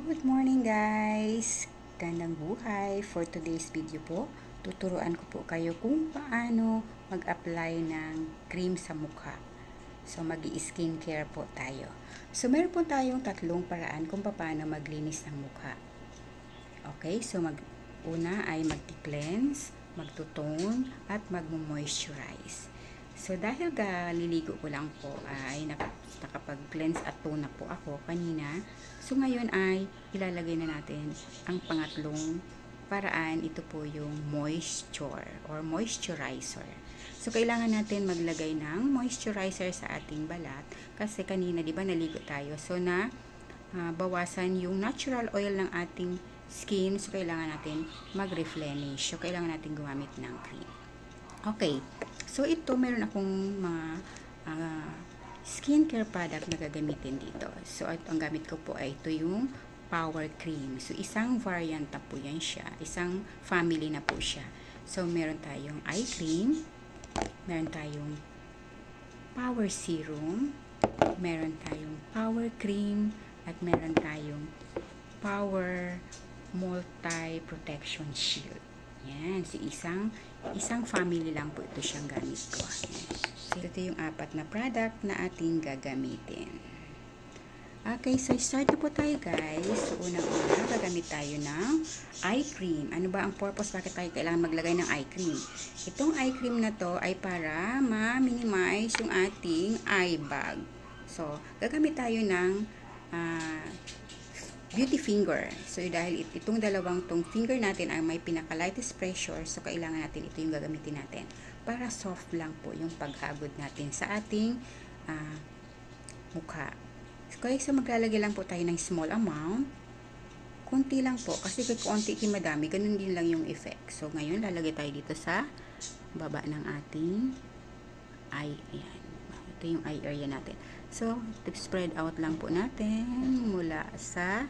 Good morning guys! Gandang buhay! For today's video po, tuturuan ko po kayo kung paano mag-apply ng cream sa mukha. So, mag-i-skincare po tayo. So, meron po tayong tatlong paraan kung paano maglinis ng mukha. Okay, so una ay mag-cleanse, magtutone, at mag-moisturize. So, dahil liligo ko lang po ay nakapag-cleanse at tone na po ako kanina. So, ngayon ay ilalagay na natin ang pangatlong paraan. Ito po yung moisture or moisturizer. So, kailangan natin maglagay ng moisturizer sa ating balat. Kasi kanina, di ba, naligo tayo. So, bawasan yung natural oil ng ating skin. So, kailangan natin mag-replenish. So, kailangan natin gumamit ng cream. Okay. So, ito, meron akong mga skincare product na gagamitin dito. So, ang gamit ko po ay ito yung Power Cream. So, isang variant na po yan siya. Isang family na po siya. So, meron tayong eye cream, meron tayong Power Serum, meron tayong Power Cream, at meron tayong Power Multi Protection Shield. Yan, so isang family lang po ito siyang gamit ko. So, ito yung apat na product na ating gagamitin. Okay, so start na po tayo guys. So, unang-una, gagamit tayo ng eye cream. Ano ba ang purpose? Bakit tayo kailangan maglagay ng eye cream? Itong eye cream na to ay para ma-minimize yung ating eye bag. So, gagamit tayo ng beauty finger. So, dahil itong dalawang tong finger natin ay may pinaka-lightest pressure, so kailangan natin ito yung gagamitin natin para soft lang po yung paghagod natin sa ating mukha. So, maglalagay lang po tayo ng small amount. Kunti lang po, kasi kung konti madami, ganun din lang yung effect. So, ngayon, lalagay tayo dito sa baba ng ating eye. Ayan. Ito yung eye area natin. So, spread out lang po natin mula sa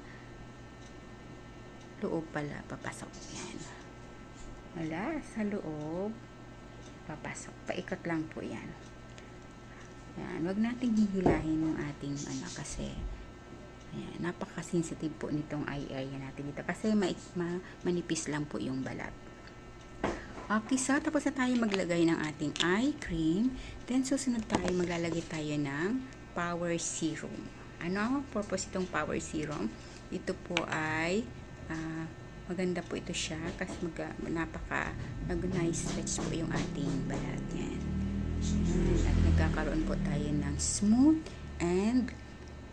loob pala, papasok. Yan. Mula sa loob, papasok. Paikot lang po yan. Yan. Huwag nating hihilahin yung ating kasi ayan, napaka-sensitive po nitong eye area natin dito. Kasi manipis lang po yung balat. Okay, so tapos na tayo maglagay ng ating eye cream. Then, susunod tayo, maglalagay tayo ng Power Serum. Ano ang purpose itong Power Serum? Ito po ay maganda po ito siya kasi nice stretch po yung ating balat. Yan. At nagkakaroon po tayo ng smooth and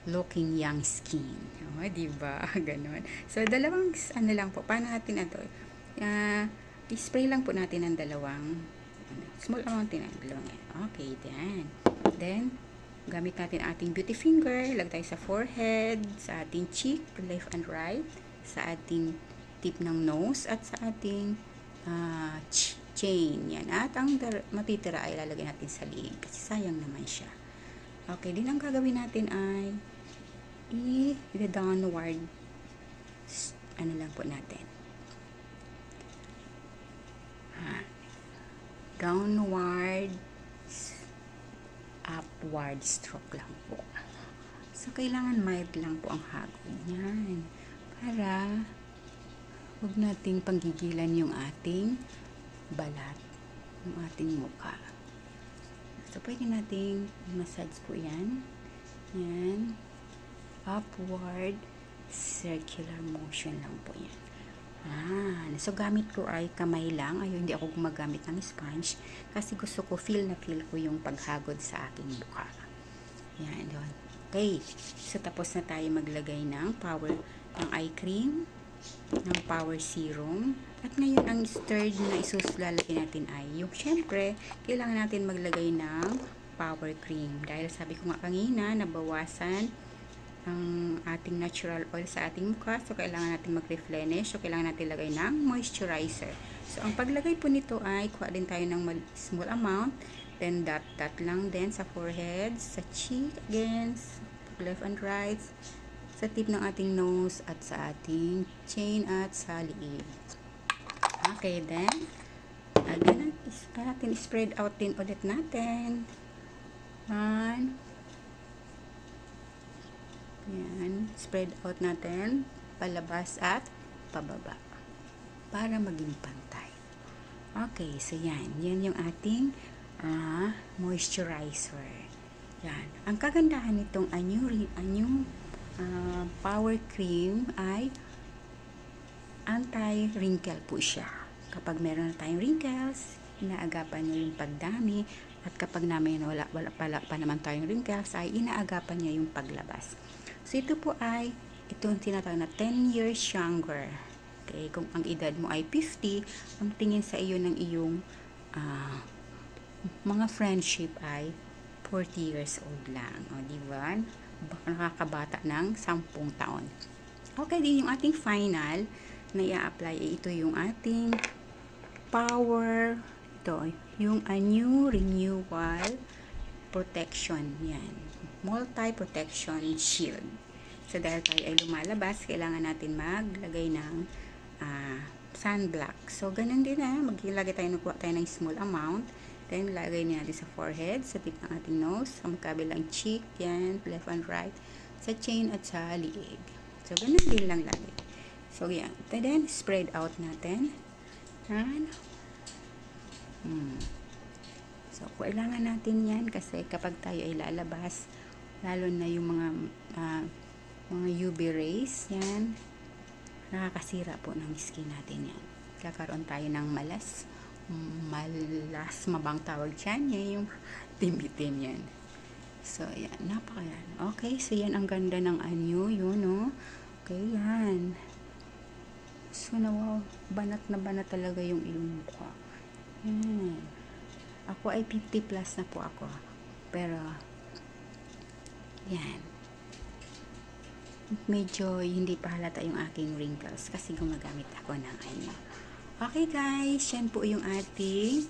looking young skin. O, diba? Ganon. So, dalawang, lang po. Paano natin ito? I-spray lang po natin ng dalawang, small amount din ang dalawang. Okay, then, gamit natin ating beauty finger. Lagay tayo sa forehead, sa ating cheek, left and right, sa ating tip ng nose, at sa ating chain. Yan. At ang matitira ay lalagay natin sa liig. Kasi sayang naman siya. Okay, din ang gagawin natin ay i-downward lang po natin. Downward, upward stroke lang po. So, kailangan mild lang po ang hagod. Yan. Para huwag nating panggigilan yung ating balat, yung ating mukha. So, pwede nating massage po yan. Yan. Upward, circular motion lang po yan. So, gamit ko ay kamay lang. Ayun, hindi ako gumagamit ng sponge. Kasi gusto ko, feel ko yung paghagod sa aking mukha. Yan, doon. Okay. So, tapos na tayo maglagay ng eye cream, ng Power Serum. At ngayon, ang third na isulalagay natin ay yung, syempre, kailangan natin maglagay ng Power Cream. Dahil sabi ko nga kanina, nabawasan ang ating natural oil sa ating mukha. So, kailangan natin mag-replenish. So, kailangan natin lagay ng moisturizer. So, ang paglagay po nito ay kuha din tayo ng small amount. Then, dot lang din sa forehead, sa cheek, again, left and right, sa tip ng ating nose, at sa ating chin, at sa liig. Okay, then, again, natin spread out din ulit natin. Yan, spread out natin palabas at pababa para maging pantay. Okay, so yan yung ating moisturizer. Yan. Ang kagandahan nitong Anyo Power Cream ay anti-wrinkle po siya. Kapag meron na tayong wrinkles, inaagapan niya yung pagdami, at kapag namin wala pa naman tayong wrinkles, ay inaagapan niya yung paglabas. So ito po ay itong tinatawag na 10 years younger. Okay, kung ang edad mo ay 50, ang tingin sa iyo ng iyong mga friendship ay 40 years old lang. O, di ba? Nakakabata ng 10 taon. Okay, din yung ating final na i-apply. Ito yung ating power. Ito, yung Anyo Renewal Protection. Yan. Multi-Protection Shield. So, dahil tayo ay lumalabas, kailangan natin maglagay ng sunblock. So, ganun din maglagay tayo, nakuha tayo ng small amount. Then, lagay natin sa forehead, sa tip ng ating nose, sa magkabilang cheek, yan, left and right, sa chin at sa liig. So, ganun din lang lagi. So, yan. Then, spread out natin. Yan. So, kailangan natin yan kasi kapag tayo ay lalabas, lalo na yung mga UV rays, yan, nakakasira po ng skin natin yan. Kakaroon tayo ng mabang tawag dyan. Yan yung timbitin yan. So, yan. Napakayan. Okay, so yan ang ganda ng Anyo. Yun, no? Okay, yan. So, banat na banat talaga yung iyong mukha. Yan. Ako ay 50 plus na po ako. Pero, yan. Medyo hindi pa halata yung aking wrinkles kasi gumagamit ako ng Anyo. Okay guys, yan po yung ating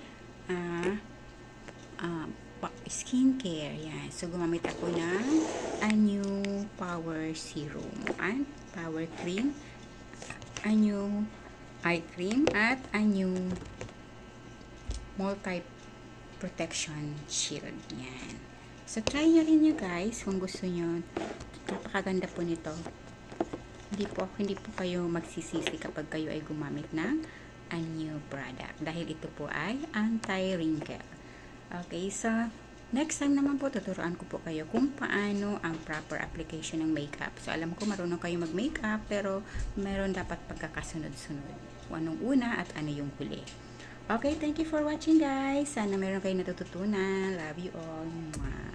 skincare. Yan. So, gumamit ako ng Anyo Power Serum and Power Cream, Anyo Eye Cream, at Anyo Multi-Protection Shield. Yan. So, try nyo rin nyo guys kung gusto nyo. Napakaganda po nito. Hindi po kayo magsisisi kapag kayo ay gumamit ng Anyo product. Dahil ito po ay anti-wrinkle. Okay, so next time naman po tuturuan ko po kayo kung paano ang proper application ng makeup. So alam ko marunong kayo mag-makeup pero meron dapat pagkakasunod-sunod. Anong una at ano yung huli. Okay, thank you for watching guys. Sana meron kayong natututunan. Love you all. Mwah.